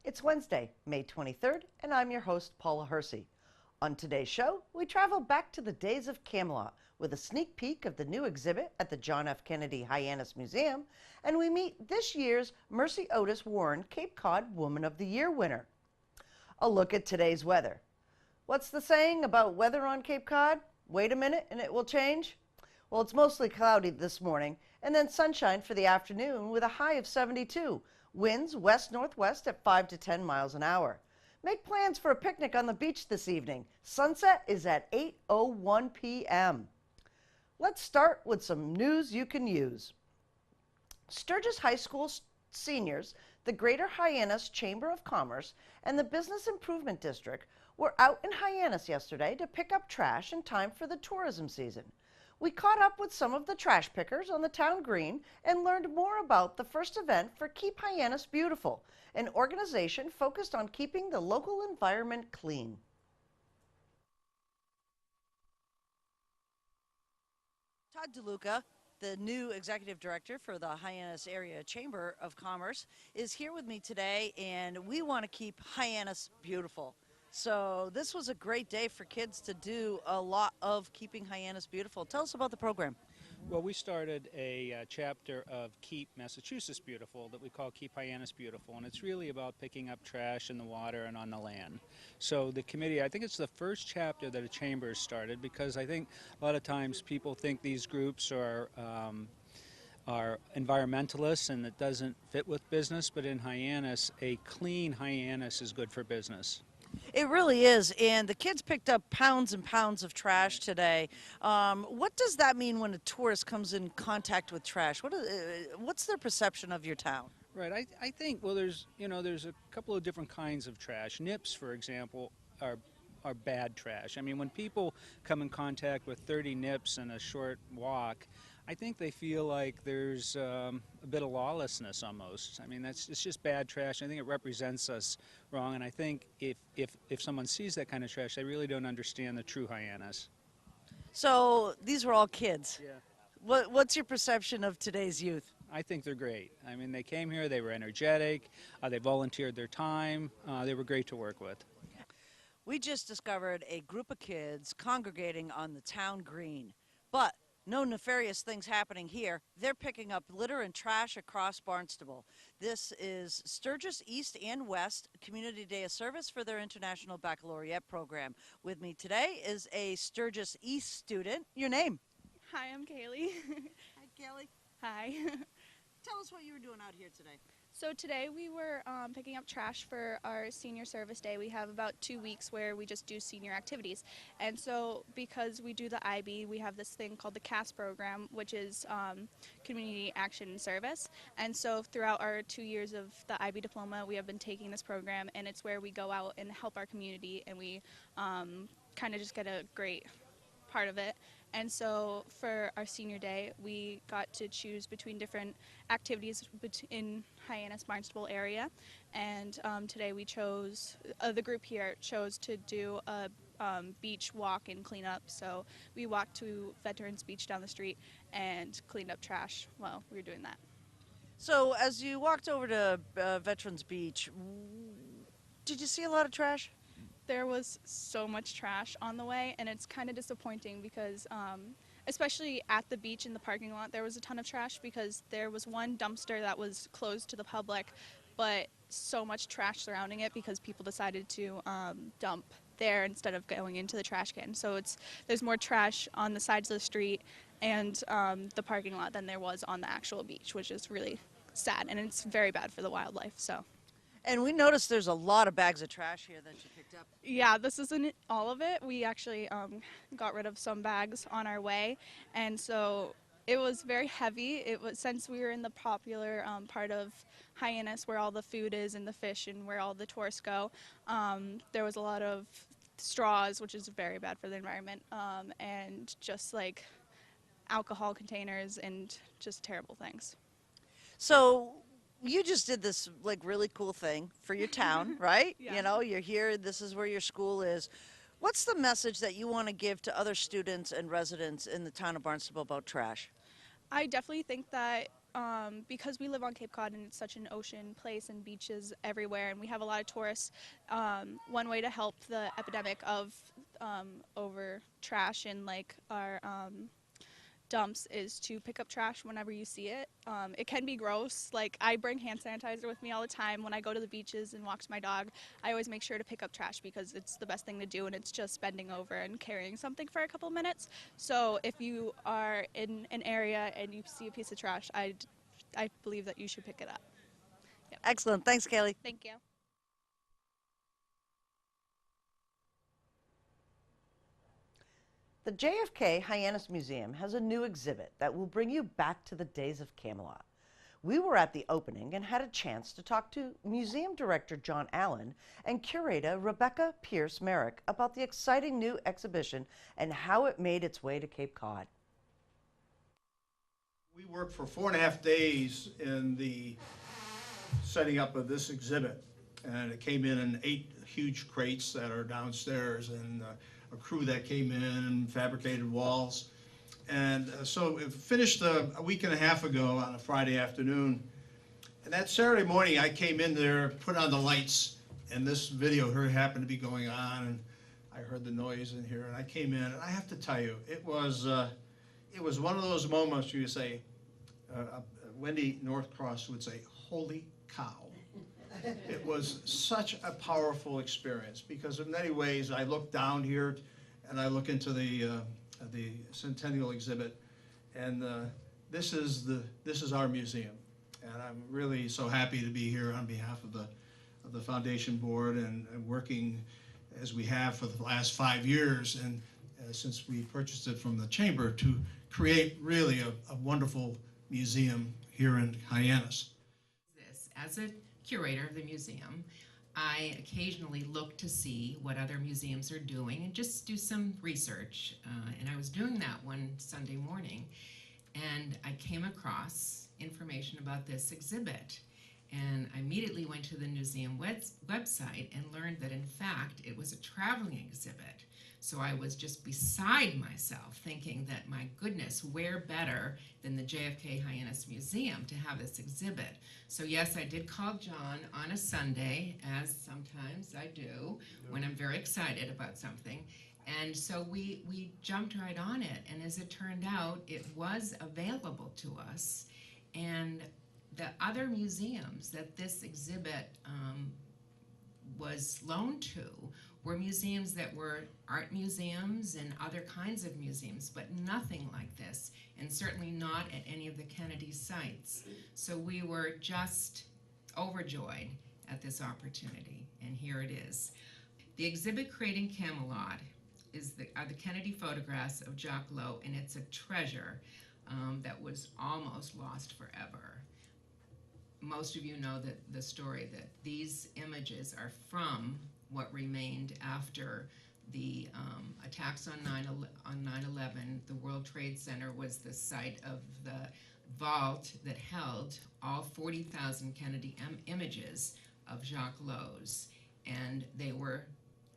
It's Wednesday, May 23rd, and I'm your host, Paula Hersey. On today's show, we travel back to the days of Camelot with a sneak peek of the new exhibit at the John F. Kennedy Hyannis Museum, and we meet this year's Mercy Otis Warren Cape Cod Woman of the Year winner. A look at today's weather. What's the saying about weather on Cape Cod? Wait a minute and it will change? Well, it's mostly cloudy this morning, and then sunshine for the afternoon with a high of 72. Winds west-northwest at 5 to 10 miles an hour. Make plans for a picnic on the beach this evening. Sunset is at 8:01 p.m. Let's start with some news you can use. Sturgis High School seniors, the Greater Hyannis Chamber of Commerce, and the Business Improvement District were out in Hyannis yesterday to pick up trash in time for the tourism season. We caught up with some of the trash pickers on the town green and learned more about the first event for Keep Hyannis Beautiful, an organization focused on keeping the local environment clean. Todd DeLuca, the new executive director for the Hyannis Area Chamber of Commerce, is here with me today, and we want to keep Hyannis beautiful. So this was a great day for kids to do a lot of keeping Hyannis beautiful. Tell us about the program. Well, we started a chapter of Keep Massachusetts Beautiful that we call Keep Hyannis Beautiful, and it's really about picking up trash in the water and on the land. So the committee, I think it's the first chapter that a chamber has started, because I think a lot of times people think these groups are environmentalists and it doesn't fit with business, but in Hyannis, a clean Hyannis is good for business. It really is, and the kids picked up pounds and pounds of trash today. What does that mean when a tourist comes in contact with trash? What's their perception of your town? Right, I think, well, there's a couple of different kinds of trash. Nips, for example, are bad trash. I mean, when people come in contact with 30 nips in a short walk, I think they feel like there's a bit of lawlessness almost. I mean, it's just bad trash. I think it represents us wrong, and I think if someone sees that kind of trash, they really don't understand the true Hyannis. So these were all kids. Yeah. What's your perception of today's youth? I think they're great. I mean, they came here, they were energetic, they volunteered their time, they were great to work with. We just discovered a group of kids congregating on the town green, but no nefarious things happening here. They're picking up litter and trash across Barnstable. This is Sturgis East and West Community Day of Service for their International Baccalaureate program. With me today is a Sturgis East student. Your name? Hi, I'm Kaylee. Hi, Kelly. Hi. Tell us what you were doing out here today. So today we were picking up trash for our senior service day. We have about 2 weeks where we just do senior activities. And so because we do the IB, we have this thing called the CAS program, which is Community Action Service. And so throughout our 2 years of the IB diploma, we have been taking this program, and it's where we go out and help our community, and we kind of just get a great part of it. And so for our senior day, we got to choose between different activities in Hyannis Barnstable area. And today we chose, the group here chose to do a beach walk and clean up. So we walked to Veterans Beach down the street and cleaned up trash while we were doing that. So as you walked over to Veterans Beach, did you see a lot of trash? There was so much trash on the way, and it's kind of disappointing because especially at the beach in the parking lot, there was a ton of trash because there was one dumpster that was closed to the public, but so much trash surrounding it because people decided to dump there instead of going into the trash can. So there's more trash on the sides of the street and the parking lot than there was on the actual beach, which is really sad, and it's very bad for the wildlife. So. And we noticed there's a lot of bags of trash here that you picked up. Yeah, this isn't all of it. We actually got rid of some bags on our way, and so it was very heavy. It was, since we were in the popular part of Hyannis where all the food is and the fish and where all the tourists go, there was a lot of straws, which is very bad for the environment, and just like alcohol containers and just terrible things. So you just did this like really cool thing for your town, right? Yeah. You know, you're here, this is where your school is. What's the message that you want to give to other students and residents in the town of Barnstable about trash? I definitely think that because we live on Cape Cod and it's such an ocean place and beaches everywhere, and we have a lot of tourists, one way to help the epidemic of over trash in like our dumps is to pick up trash whenever you see it. It can be gross. Like, I bring hand sanitizer with me all the time when I go to the beaches and walk my dog. I always make sure to pick up trash because it's the best thing to do, and it's just bending over and carrying something for a couple minutes. So if you are in an area and you see a piece of trash, I believe that you should pick it up. Yep. Excellent. Thanks, Kaylee. Thank you. The JFK Hyannis Museum has a new exhibit that will bring you back to the days of Camelot. We were at the opening and had a chance to talk to Museum Director John Allen and curator Rebecca Pierce Merrick about the exciting new exhibition and how it made its way to Cape Cod. We worked for 4.5 days in the setting up of this exhibit, and it came in 8 huge crates that are downstairs, and a crew that came in and fabricated walls. And so it finished a week and a half ago on a Friday afternoon. And that Saturday morning I came in there, put on the lights, and this video here happened to be going on, and I heard the noise in here, and I came in, and I have to tell you, it was one of those moments where you say, Wendy Northcross would say, holy cow. It was such a powerful experience because in many ways I look down here and I look into the Centennial exhibit, and this is our museum, and I'm really so happy to be here on behalf of the foundation board and working as we have for the last 5 years, and since we purchased it from the chamber, to create really a wonderful museum here in Hyannis. As a curator of the museum, I occasionally look to see what other museums are doing and just do some research. And I was doing that one Sunday morning, and I came across information about this exhibit. And I immediately went to the museum website and learned that, in fact, it was a traveling exhibit. So I was just beside myself thinking that, my goodness, where better than the JFK Hyannis Museum to have this exhibit? So yes, I did call John on a Sunday, as sometimes I do when I'm very excited about something. And so we jumped right on it. And as it turned out, it was available to us. And the other museums that this exhibit was loaned to were museums that were art museums and other kinds of museums, but nothing like this, and certainly not at any of the Kennedy sites. So we were just overjoyed at this opportunity, and here it is. The exhibit Creating Camelot are the Kennedy photographs of Jock Lowe, and it's a treasure that was almost lost forever. Most of you know that the story that these images are from what remained after the attacks on 9/11. The World Trade Center was the site of the vault that held all 40,000 Kennedy images of Jacques Lowe's, and they were,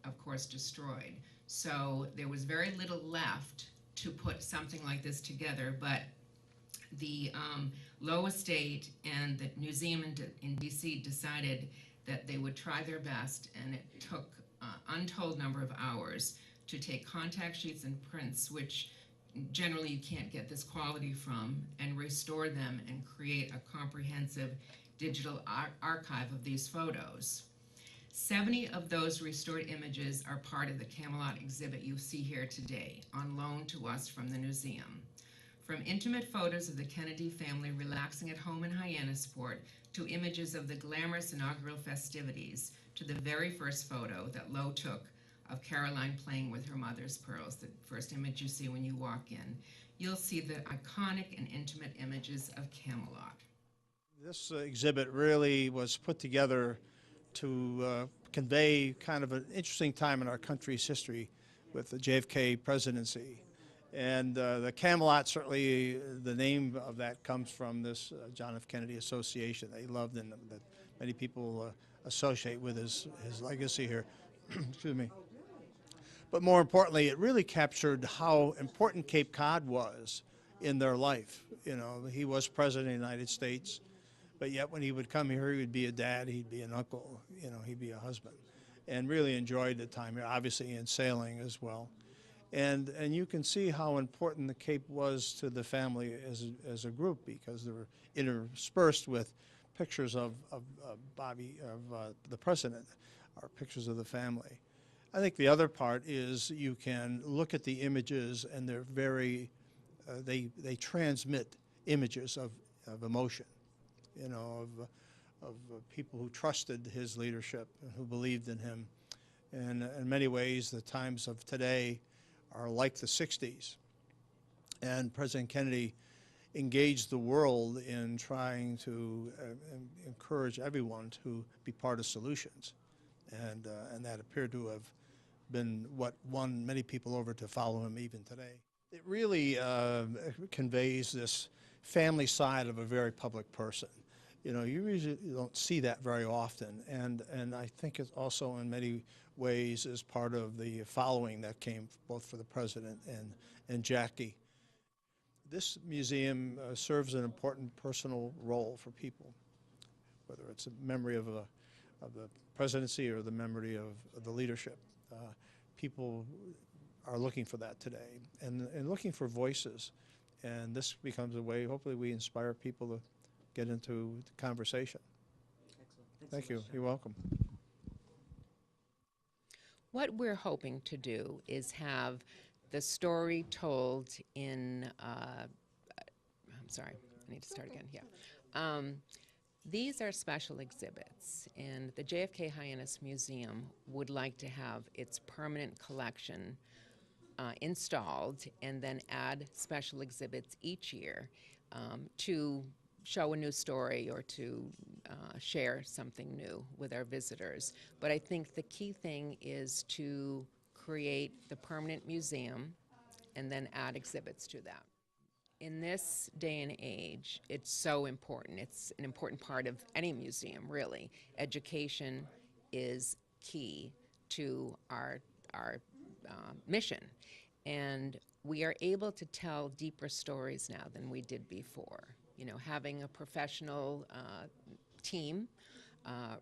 of course, destroyed. So there was very little left to put something like this together, but the Lowe estate and the museum in DC decided that they would try their best, and it took untold number of hours to take contact sheets and prints, which generally you can't get this quality from, and restore them and create a comprehensive digital archive of these photos. 70 of those restored images are part of the Camelot exhibit you see here today, on loan to us from the museum. From intimate photos of the Kennedy family relaxing at home in Hyannisport, to images of the glamorous inaugural festivities, to the very first photo that Lowe took of Caroline playing with her mother's pearls, the first image you see when you walk in, you'll see the iconic and intimate images of Camelot. This exhibit really was put together to convey kind of an interesting time in our country's history with the JFK presidency. And the Camelot, certainly the name of that comes from this John F. Kennedy Association that he loved and that many people associate with his legacy here. Excuse me. But more importantly, it really captured how important Cape Cod was in their life. You know, he was president of the United States, but yet when he would come here, he would be a dad, he'd be an uncle, you know, he'd be a husband, and really enjoyed the time here, obviously in sailing as well. And you can see how important the Cape was to the family as a group, because they were interspersed with pictures of Bobby, of the president, or pictures of the family. I think the other part is you can look at the images, and they're very, they transmit images of emotion, you know, of people who trusted his leadership and who believed in him. And in many ways, the times of today are like the 60s. And President Kennedy engaged the world in trying to encourage everyone to be part of solutions. And that appeared to have been what won many people over to follow him even today. It really conveys this family side of a very public person. You know, you usually don't see that very often, and I think it also in many ways is part of the following that came both for the president and Jackie. This museum serves an important personal role for people, whether it's a memory of the presidency or the memory of the leadership. People are looking for that today, and looking for voices, and this becomes a way, hopefully we inspire people to get into the conversation. Excellent. Thank you. You're welcome. What we're hoping to do is have the story told in, I'm sorry, I need to start again, yeah. These are special exhibits, and the JFK Hyannis Museum would like to have its permanent collection installed and then add special exhibits each year to show a new story or to share something new with our visitors. But I think the key thing is to create the permanent museum and then add exhibits to that. In this day and age, it's so important. It's an important part of any museum, really. Education is key to our mission. And we are able to tell deeper stories now than we did before. You know, having a professional team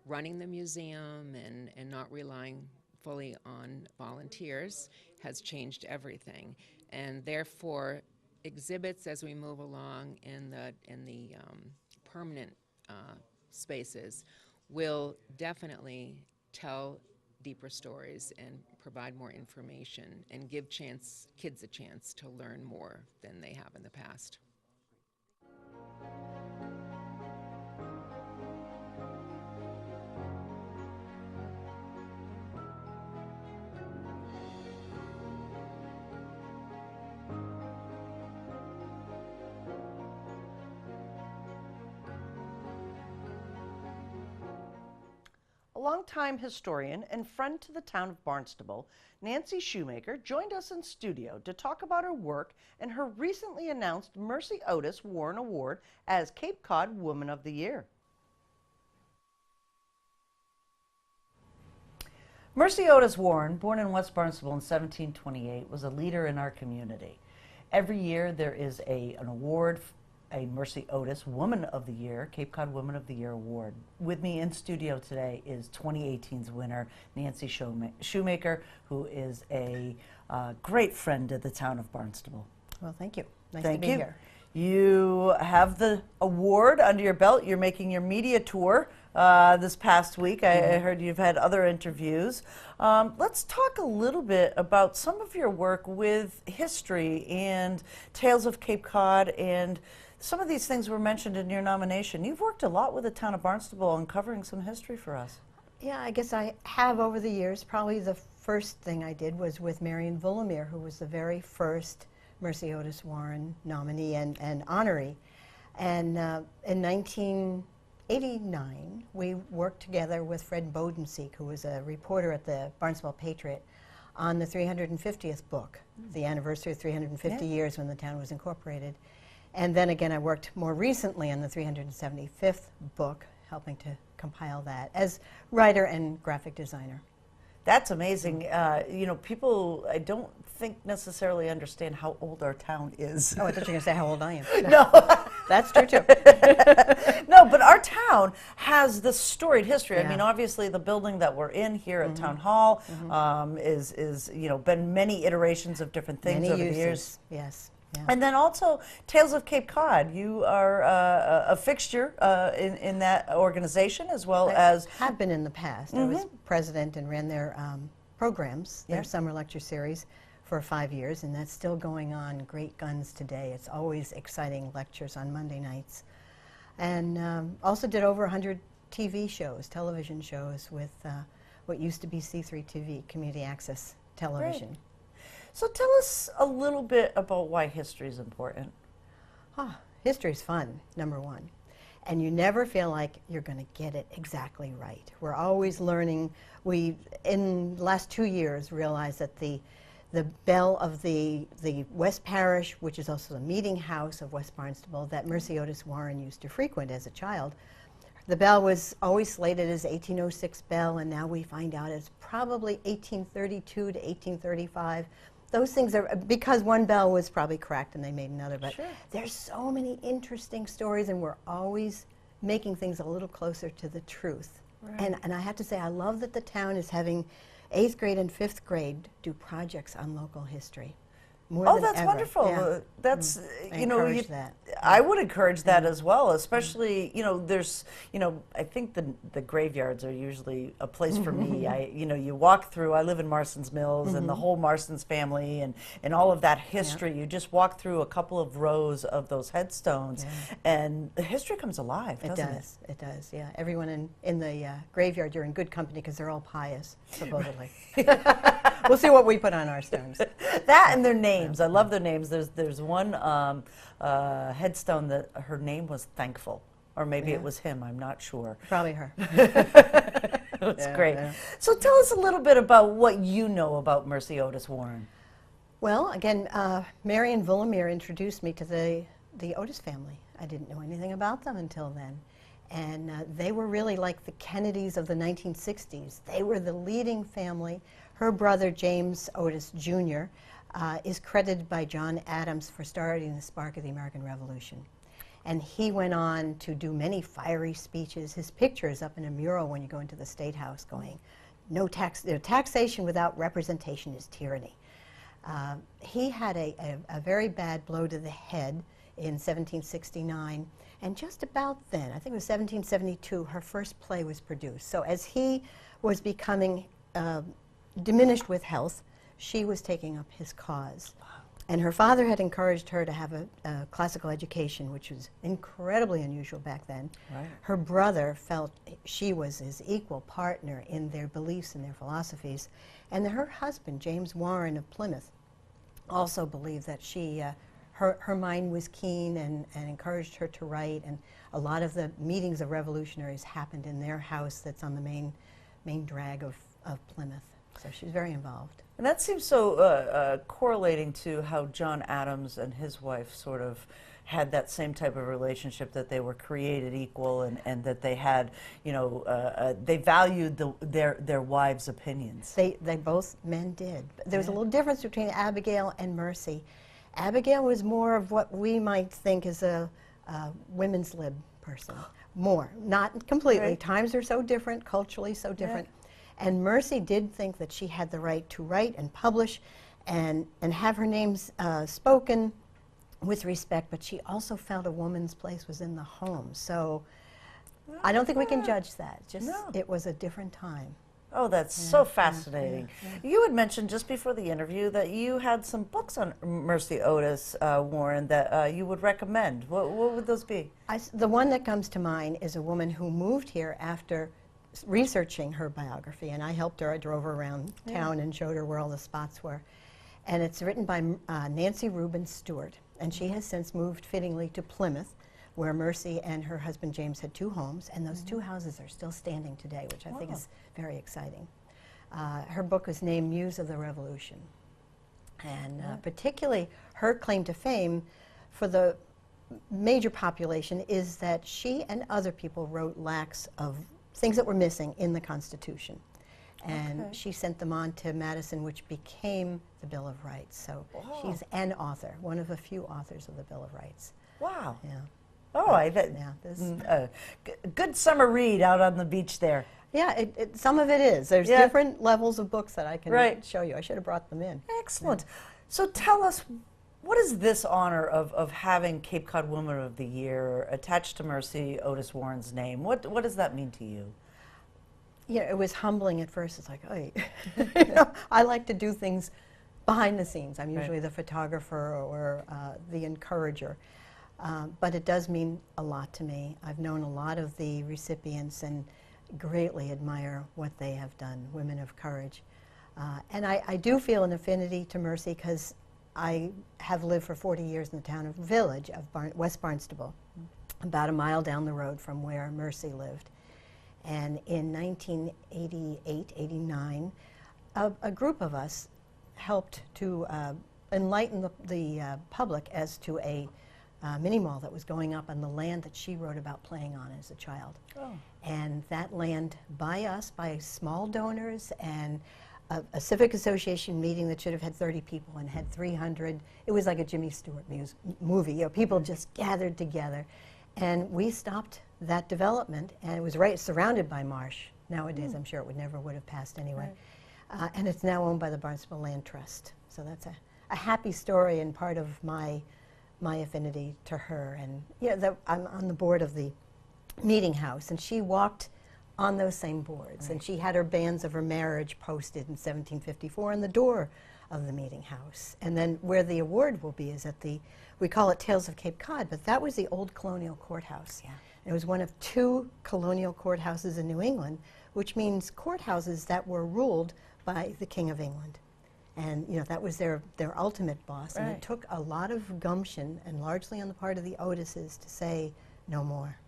running the museum and not relying fully on volunteers has changed everything. And therefore, exhibits as we move along in the permanent spaces will definitely tell deeper stories and provide more information and give kids a chance to learn more than they have in the past. A longtime historian and friend to the town of Barnstable, Nancy Shoemaker joined us in studio to talk about her work and her recently announced Mercy Otis Warren Award as Cape Cod Woman of the Year. Mercy Otis Warren, born in West Barnstable in 1728, was a leader in our community. Every year there is an award, a Mercy Otis Woman of the Year, Cape Cod Woman of the Year Award. With me in studio today is 2018's winner, Nancy Shoemaker, who is a great friend of the town of Barnstable. Well, thank you. Nice Thank to be you. here. You have the award under your belt. You're making your media tour this past week. I heard you've had other interviews. Let's talk a little bit about some of your work with history and Tales of Cape Cod, and some of these things were mentioned in your nomination. You've worked a lot with the town of Barnstable uncovering some history for us. Yeah, I guess I have over the years. Probably the first thing I did was with Marion Villamere, who was the very first Mercy Otis Warren nominee and honoree. And in 1989, we worked together with Fred Bodenseek, who was a reporter at the Barnstable Patriot, on the 350th book, the anniversary of 350 years when the town was incorporated. And then again, I worked more recently on the 375th book, helping to compile that as writer and graphic designer. That's amazing. You know, people, I don't think necessarily understand how old our town is. Oh, I thought you were going to say how old I am. No. That's true, too. No, but our town has this storied history. I Yeah. mean, obviously, the building that we're in here at Town Hall is you know, been many iterations of different things Many over uses. the years. Yes. Yeah. And then also, Tales of Cape Cod. You are a fixture in that organization, as well as have been in the past. I was president and ran their programs, their Yeah. summer lecture series, for 5 years, and that's still going on. Great Guns Today. It's always exciting lectures on Monday nights. And also did over 100 TV shows, television shows, with what used to be C3 TV, Community Access Television. So tell us a little bit about why history is important. History's fun, number one. And you never feel like you're going to get it exactly right. We're always learning. We, in the last 2 years, realized that the bell of the West Parish, which is also the meeting house of West Barnstable, that Mercy Otis Warren used to frequent as a child, the bell was always slated as 1806 bell, and now we find out it's probably 1832 to 1835. Those things are, because one bell was probably cracked and they made another, but Sure. there's so many interesting stories, and we're always making things a little closer to the truth. Right. And I have to say, I love that the town is having 8th grade and 5th grade do projects on local history. More Oh, than that's ever. wonderful. Yeah. That's I you know, encourage that. I would encourage that as well, especially you know, there's you know, I think the graveyards are usually a place for me. You know, you walk through. I live in Marston's Mills, and the whole Marston's family, and all of that history. You just walk through a couple of rows of those headstones, and the history comes alive, doesn't it? It does, yeah. Everyone in the graveyard, you're in good company because they're all pious, supposedly. We'll see what we put on our stones. That and their names. I love their names. There's one headstone that her name was Thankful, or maybe it was him. I'm not sure. Probably her. It's Yeah, great. yeah. So tell us a little bit about what you know about Mercy Otis Warren. Well, again, Mary and Willamir introduced me to the Otis family. I didn't know anything about them until then. And they were really like the Kennedys of the 1960s. They were the leading family. Her brother, James Otis Jr., is credited by John Adams for starting the spark of the American Revolution. And he went on to do many fiery speeches. His picture is up in a mural when you go into the State House going, no taxation without representation is tyranny. He had a very bad blow to the head in 1769, and just about then, I think it was 1772, her first play was produced. So as he was becoming diminished with health, she was taking up his cause. And her father had encouraged her to have a classical education, which was incredibly unusual back then. Right. Her brother felt she was his equal partner in their beliefs and their philosophies. And her husband, James Warren of Plymouth, also believed that she, her mind was keen and encouraged her to write. And a lot of the meetings of revolutionaries happened in their house that's on the main drag of Plymouth. So she was very involved. And that seems so correlating to how John Adams and his wife sort of had that same type of relationship, that they were created equal, and that they had, you know, they valued their wives' opinions. They both men did. There was a little difference between Abigail and Mercy. Abigail was more of what we might think is a women's lib person. More, not completely. Right. Times are so different, culturally so different. And Mercy did think that she had the right to write and publish and have her names spoken with respect, but she also felt a woman's place was in the home. So I don't think we can judge that. Just it was a different time. Oh, that's so fascinating. You had mentioned just before the interview that you had some books on Mercy Otis Warren that you would recommend. What would those be? The one that comes to mind is a woman who moved here after researching her biography, and I helped her. I drove her around town and showed her where all the spots were. And it's written by Nancy Rubin Stewart, and she has since moved fittingly to Plymouth, where Mercy and her husband James had 2 homes, and those 2 houses are still standing today, which I think is very exciting. Her book is named Muse of the Revolution, and particularly her claim to fame for the major population is that she and other people wrote lacks of things that were missing in the Constitution. And Okay. she sent them on to Madison, which became the Bill of Rights. So Wow. she's an author, one of a few authors of the Bill of Rights. Wow. Yeah. Oh, Yeah, this- good summer read out on the beach there. Yeah, some of it is. There's Yeah. different levels of books that I can Right. show you. I should have brought them in. Excellent. So tell us, what is this honor of having Cape Cod Woman of the Year attached to Mercy Otis Warren's name? What does that mean to you? Yeah, it was humbling at first. It's like, oh, you know, I like to do things behind the scenes. I'm usually the photographer or the encourager. But it does mean a lot to me. I've known a lot of the recipients and greatly admire what they have done, women of courage. And I do feel an affinity to Mercy because I have lived for 40 years in the town of village of West Barnstable, about a mile down the road from where Mercy lived. And in 1988, 89, a group of us helped to enlighten the public as to a mini mall that was going up on the land that she wrote about playing on as a child. Oh. And that land by us, by small donors, and a civic association meeting that should have had 30 people and had 300. It was like a Jimmy Stewart movie. You know, people just gathered together. And we stopped that development, and it was surrounded by marsh. Nowadays, I'm sure it never would have passed anyway. And it's now owned by the Barnstable Land Trust. So that's a happy story and part of my affinity to her. And yeah, I'm on the board of the meeting house, and she walked on those same boards, and she had her banns of her marriage posted in 1754 on the door of the meeting house. And then where the award will be is at we call it Tales of Cape Cod, but that was the old colonial courthouse. Yeah. It was one of 2 colonial courthouses in New England, which means courthouses that were ruled by the King of England. And you know, that was their ultimate boss. And it took a lot of gumption, and largely on the part of the Otises, to say no more.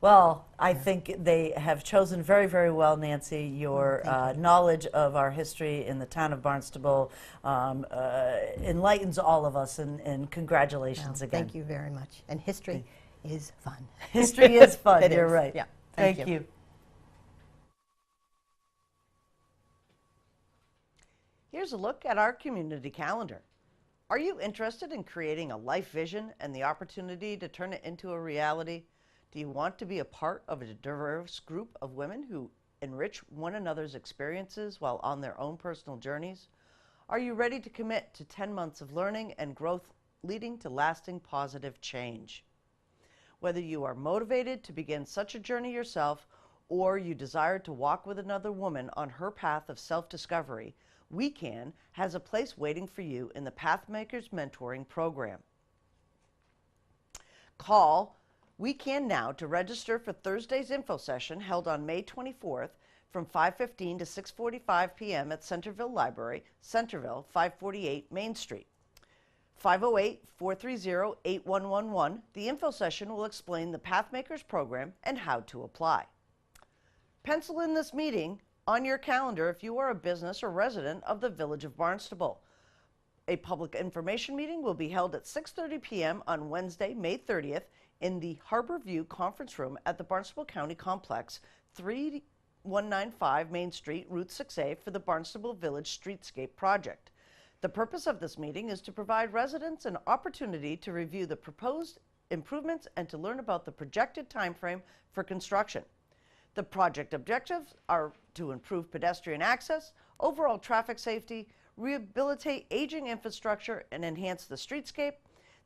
Well, I think they have chosen very, very well, Nancy. Your knowledge of our history in the town of Barnstable enlightens all of us, and congratulations again. Thank you very much. And history is fun. History is fun, It you're is. right. Yeah. Thank you. Here's a look at our community calendar. Are you interested in creating a life vision and the opportunity to turn it into a reality? Do you want to be a part of a diverse group of women who enrich one another's experiences while on their own personal journeys? Are you ready to commit to 10 months of learning and growth leading to lasting positive change? Whether you are motivated to begin such a journey yourself or you desire to walk with another woman on her path of self-discovery, We Can has a place waiting for you in the Pathmakers Mentoring Program. Call We Can now to register for Thursday's info session held on May 24th from 5:15 to 6:45 p.m. at Centerville Library, Centerville, 548 Main Street. 508-430-8111. The info session will explain the Pathmakers program and how to apply. Pencil in this meeting on your calendar if you are a business or resident of the Village of Barnstable. A public information meeting will be held at 6:30 p.m. on Wednesday, May 30th in the Harbor View Conference Room at the Barnstable County Complex, 3195 Main Street, Route 6A for the Barnstable Village Streetscape Project. The purpose of this meeting is to provide residents an opportunity to review the proposed improvements and to learn about the projected timeframe for construction. The project objectives are to improve pedestrian access, overall traffic safety, rehabilitate aging infrastructure, and enhance the streetscape.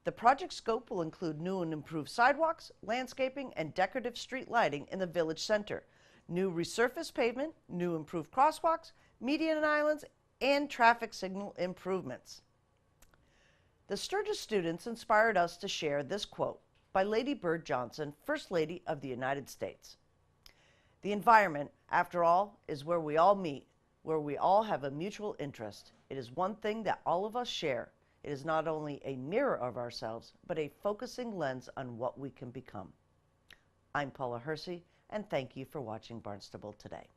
The project scope will include new and improved sidewalks, landscaping, and decorative street lighting in the village center, new resurfaced pavement, new improved crosswalks, median islands, and traffic signal improvements. The Sturgis students inspired us to share this quote by Lady Bird Johnson, First Lady of the United States. "The environment, after all, is where we all meet, where we all have a mutual interest. It is one thing that all of us share. It is not only a mirror of ourselves, but a focusing lens on what we can become." I'm Paula Hersey, and thank you for watching Barnstable Today.